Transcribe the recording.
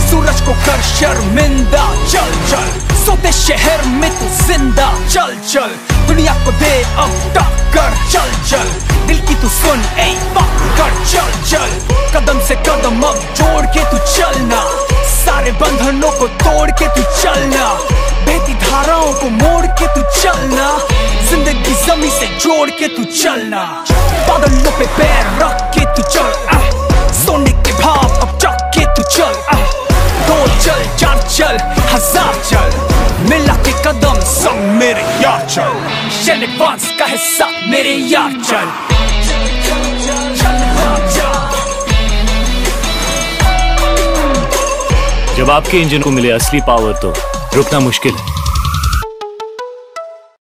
सूरज को कर शर्मिंदा, चल चल सोते शहर में तू जिंदा, चल चल दुनिया को दे अब टक्कर, चल चल दिल की तू सुन ए पकड़, चल चल कदम से कदम अब जोड़ के तू चलना, सारे बंधनों को तोड़ के तू चलना, बहती धाराओं को मोड़ के तू चलना, जिंदगी जमीन से जोड़ के तू चलना, बादलों पे पैर रख के तू चल, सोने के भाव अब चक के तू चल, दो चल चार चल हजार चल, मिला के कदम संग मेरे यार चल, चल एडवांस का हिस्सा मेरे यार चल, जब आपके इंजन को मिले असली पावर तो रुकना मुश्किल है।